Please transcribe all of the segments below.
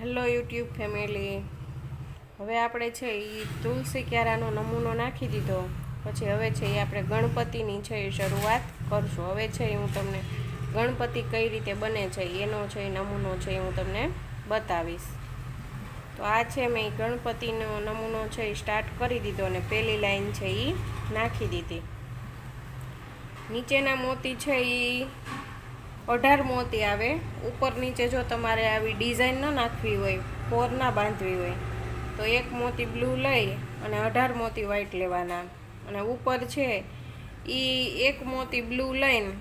Hello YouTube family, હવે આપણે છે એ તુલસી ક્યારાનો નમૂનો નાખી દીધો. પછી હવે છે એ આપણે ગણપતિની છે એ શરૂઆત કરશું. હવે છે હું તમને ગણપતિ કઈ રીતે બને છે એનો છે નમૂનો છે હું તમને બતાવીશ. તો આ છે મેં ગણપતિનો નમૂનો છે એ સ્ટાર્ટ કરી દીધો અને પહેલી લાઈન છે એ નાખી દીધી. નીચેના મોતી છે એ 18 મોતી આવે. ઉપર નીચે જો તમારે આવી ડિઝાઇન ન નાખવી હોય, પોર ના બાંધવી હોય, તો એક મોતી બ્લુ લઈ અને 18 મોતી વ્હાઈટ લેવાના. અને ઉપર છે એ એક મોતી બ્લુ લઈને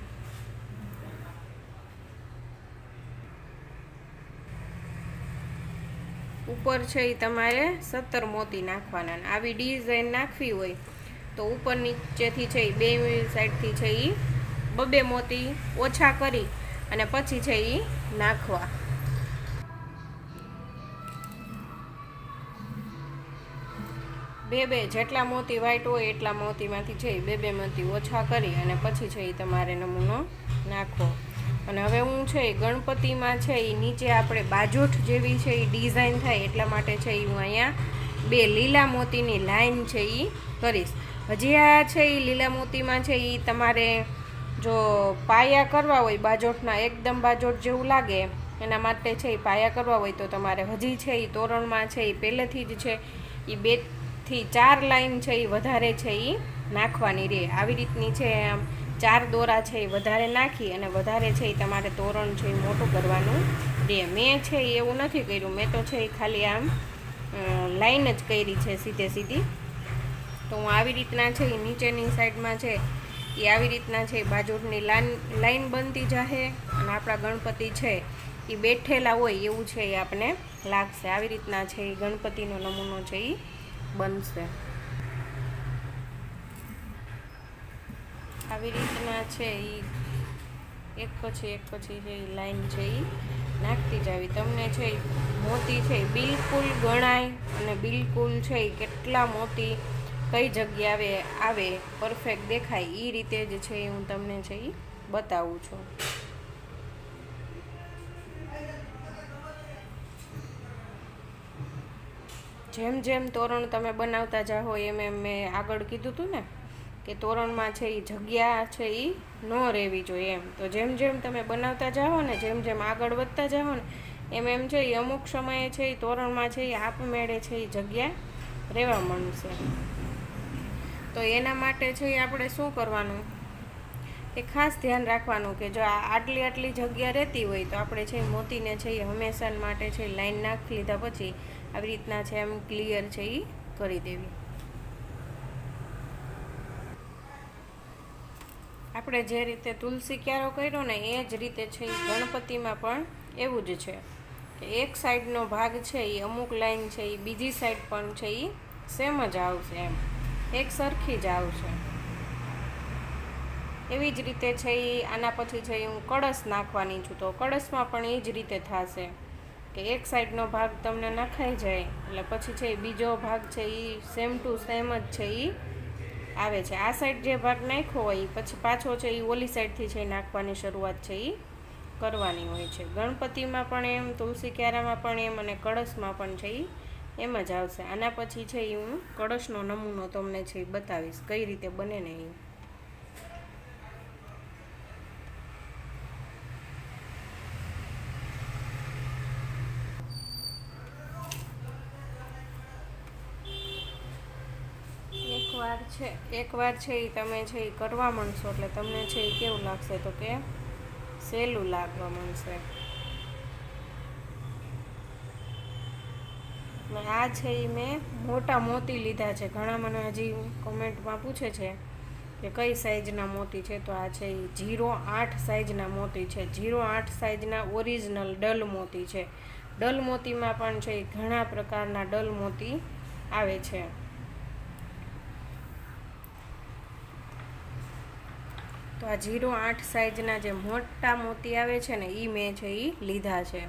ઉપર છે એ તમારે 17 મોતી નાખવાના. આવી ડિઝાઇન નાખવી હોય તો ઉપર નીચેથી છે એ બે સાઈડથી છે એ બબે મોતી ઓછા કરી અને પછી છે એ નાખવા. બે જેટલા મોતી વ્હાઈટ હોય એટલા મોતીમાંથી છે એ બે મોતી ઓછા કરી અને પછી છે એ તમારે નમૂનો નાખવો. અને હવે હું છે એ ગણપતિમાં છે એ નીચે આપણે બાજોઠ જેવી છે એ ડિઝાઇન થાય એટલા માટે છે એ હું અહીંયા બે લીલા મોતીની લાઈન છે એ કરીશ. હજી આ છે એ લીલા મોતીમાં છે એ તમારે જો પાયા કરવા હોય બાજોઠના, એકદમ બાજોઠ જેવું લાગે એના માટે છે એ પાયા કરવા હોય તો તમારે હજી છે એ તોરણમાં છે એ પહેલેથી જ છે એ 2 થી 4 લાઈન છે એ વધારે છે એ નાખવાની રહે. આવી રીતની છે આમ 4 દોરા છે એ વધારે નાખી અને વધારે છે એ તમારે તોરણ છે એ મોટું કરવાનું રહે. મેં છે એ એવું નથી કર્યું, મેં તો છે એ ખાલી આમ લાઈન જ કરી છે સીધે સીધી. તો હું આવી રીતના છે એ નીચેની સાઈડમાં છે એ આવી રીતના છે બાજુની લાઈન બનતી જાહે અને આપણા ગણપતિ છે એ બેઠેલા હોય એવું છે એ આપણને લાગશે. આવી રીતના છે એ ગણપતિનો નમૂનો છે એ બનશે. આવી રીતના છે એ એક પછી છે એ લાઈન છે એ નાખતી જાવી. તમને છે એ મોતી છે એ બિલકુલ ગણાય અને બિલકુલ છે એ કેટલા મોતી કઈ જગ્યાએ આવે પરફેક્ટ દેખાય એ રીતે જ છે હું તમને છે એ બતાવું છું. જેમ જેમ તોરણ તમે બનાવતા જાઓ એમ મેં આગળ કીધું હતું ને કે તોરણમાં છે એ જગ્યા છે એ ન રહેવી જોઈએ એમ. તો જેમ જેમ તમે બનાવતા જાઓ ને, જેમ જેમ આગળ વધતા જાઓ ને એમ છે એ અમુક સમયે છે એ તોરણમાં છે એ આપમેળે છે એ જગ્યા રહેવા માંડશે. તો એના માટે છે એ આપણે શું કરવાનું એ ખાસ ધ્યાન રાખવાનું કે જો આટલી જગ્યા રહેતી હોય તો આપણે છે મોતીને છે એ હંમેશા માટે છે લાઈન નાખી લીધા પછી આવી રીતના છે એમ ક્લિયર છે એ કરી દેવી. આપણે જે રીતે તુલસી ક્યારો કર્યો ને એ જ રીતે છે એ ગણપતિમાં પણ એવું જ છે કે એક સાઈડનો ભાગ છે એ અમુક લાઈન છે એ બીજી સાઈડ પણ છે એ સેમ જ આવશે, એમ એક સરખી જ આવશે. એવી જ રીતે છે એ આના પછી છે એ હું કળશ નાખવાની છું. તો કળશમાં પણ એ જ રીતે થશે કે એક સાઈડનો ભાગ તમને નખાઈ જાય એટલે પછી છે એ બીજો ભાગ છે એ સેમ ટુ સેમ જ છે એ આવે છે. આ સાઈડ જે ભાગ નાખ્યો હોય પછી પાછો છે એ ઓલી સાઈડથી છે નાખવાની શરૂઆત છે એ કરવાની હોય છે. ગણપતિમાં પણ એમ, તુલસી ક્યારામાં પણ એમ અને કળશમાં પણ છે એ એમ જ આવશે. આના પછી છે એ હું કળશનો નમૂનો તમને છે એ બતાવીશ કઈ રીતે બને ને એ. એકવાર છે એ તમે છે એ કરવા માંડશો એટલે તમને છે એ કેવું લાગશે તો કે સહેલું લાગવા માંડશે. આ છે એ મેં મોટા મોતી લીધા છે. ઘણા મને હજી કોમેન્ટમાં પૂછે છે કે કઈ સાઈઝના મોતી છે, તો આ છે એ 0.8 સાઈઝના મોતી છે. 0.8 સાઈઝના ઓરિજિનલ ડલ મોતી છે. ડલ મોતીમાં પણ છે એ ઘણા પ્રકારના ડલ મોતી આવે છે. તો આ 0.8 સાઈઝના જે મોટા મોતી આવે છે ને એ મેં છે એ લીધા છે.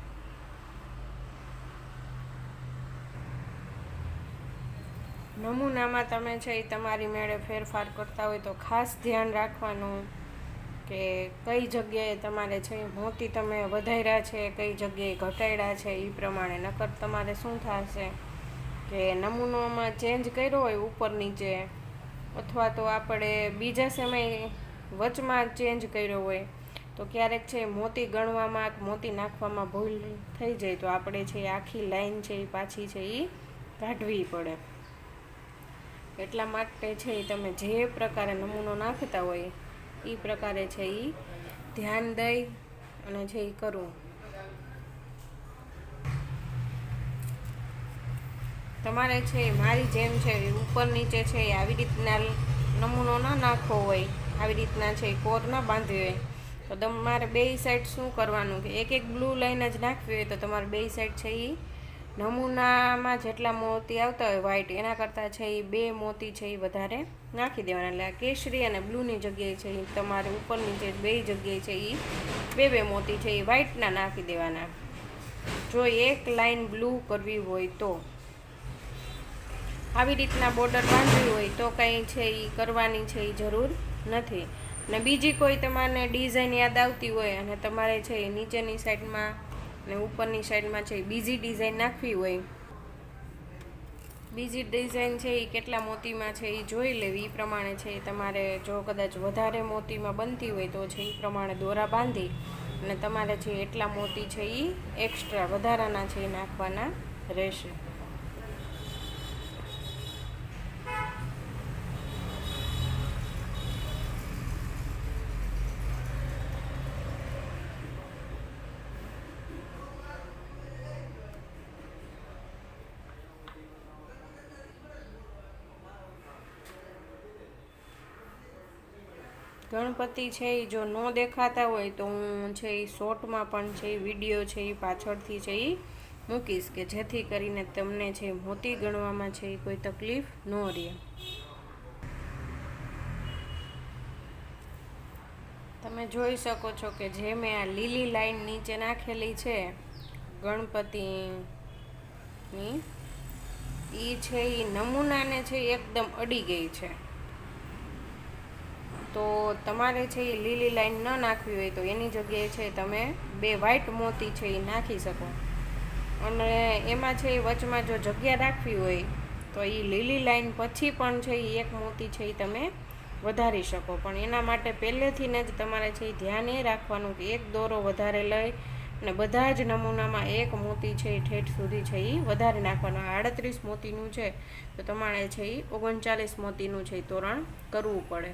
નમૂનામાં તમે છે એ તમારી મેળે ફેરફાર કરતા હોય તો ખાસ ધ્યાન રાખવાનું કે કઈ જગ્યાએ તમારે છે મોતી તમે વધાર્યા છે, કઈ જગ્યાએ ઘટાડ્યા છે, એ પ્રમાણે. નકર તમારે શું થશે કે નમૂનામાં ચેન્જ કર્યો હોય ઉપર નીચે, અથવા તો આપણે બીજા સમયે વચમાં ચેન્જ કર્યો હોય, તો ક્યારેક છે મોતી ગણવામાં મોતી નાખવામાં ભૂલ થઈ જાય, તો આપણે છે આખી લાઈન છે એ પાછી છે એ કાઢવી પડે. એટલા માટે છે તમે જે પ્રકારે નમૂનો નાખતા હોય એ પ્રકારે છે એ ધ્યાન દઈ અને છે એ કરવું. તમારે છે મારી જેમ છે ઉપર નીચે છે આવી રીતના નમૂનો ના નાખવો હોય, આવી રીતના છે કોર ના બાંધવી હોય, તો તમારે બે સાઈડ શું કરવાનું કે એક બ્લુ લાઈન જ નાખવી હોય તો તમારે બે સાઈડ છે એ નમૂનામાં જેટલા મોતી આવતા હોય વ્હાઈટ, એના કરતાં છે એ 2 મોતી છે એ વધારે નાખી દેવાના. એટલે કેસરી અને બ્લૂની જગ્યાએ છે એ તમારે ઉપર નીચે બે જગ્યાએ છે એ 2 મોતી છે એ વ્હાઈટના નાખી દેવાના. જો એક લાઈન બ્લુ કરવી હોય તો આવી રીતના બોર્ડર બાંધવી હોય તો કંઈ છે એ કરવાની છે એ જરૂર નથી. ને બીજી કોઈ તમારે ડિઝાઇન યાદ આવતી હોય અને તમારે છે એ નીચેની સાઈડમાં ને ઉપરની સાઈડમાં છે બીજી ડિઝાઇન નાખવી હોય, બીજી ડિઝાઇન છે એ કેટલા મોતીમાં છે એ જોઈ લેવી. એ પ્રમાણે છે તમારે જો કદાચ વધારે મોતીમાં બનતી હોય તો છે એ પ્રમાણે દોરા બાંધી અને તમારે છે એટલા મોતી છે એ એક્સ્ટ્રા વધારાના છે એ નાખવાના રહેશે. ગણપતિ છે એ જો ન દેખાતા હોય તો હું છે એ શોર્ટમાં પણ છે એ વિડીયો છે એ પાછળથી છે એ મૂકીશ કે જેથી કરીને તમને છે મોતી ગણવામાં છે એ કોઈ તકલીફ ન રહે. તમે જોઈ શકો છો કે જે મેં આ લીલી લાઈન નીચે નાખેલી છે ગણપતિની, એ છે એ નમૂનાને છે એકદમ અડી ગઈ છે. તો તમારે છે એ લીલી લાઈન ન નાખવી હોય તો એની જગ્યાએ છે તમે 2 વ્હાઈટ મોતી છે એ નાખી શકો. અને એમાં છે એ વચમાં જો જગ્યા રાખવી હોય તો એ લીલી લાઈન પછી પણ છે એ 1 મોતી છે એ તમે વધારી શકો. પણ એના માટે પહેલેથી જ તમારે છે એ ધ્યાન એ રાખવાનું કે 1 દોરો વધારે લઈ અને બધા જ નમૂનામાં 1 મોતી છે એ ઠેઠ સુધી છે એ વધારે નાખવાનો. 38 મોતીનું છે તો તમારે છે એ 39 મોતીનું છે એ તોરણ કરવું પડે.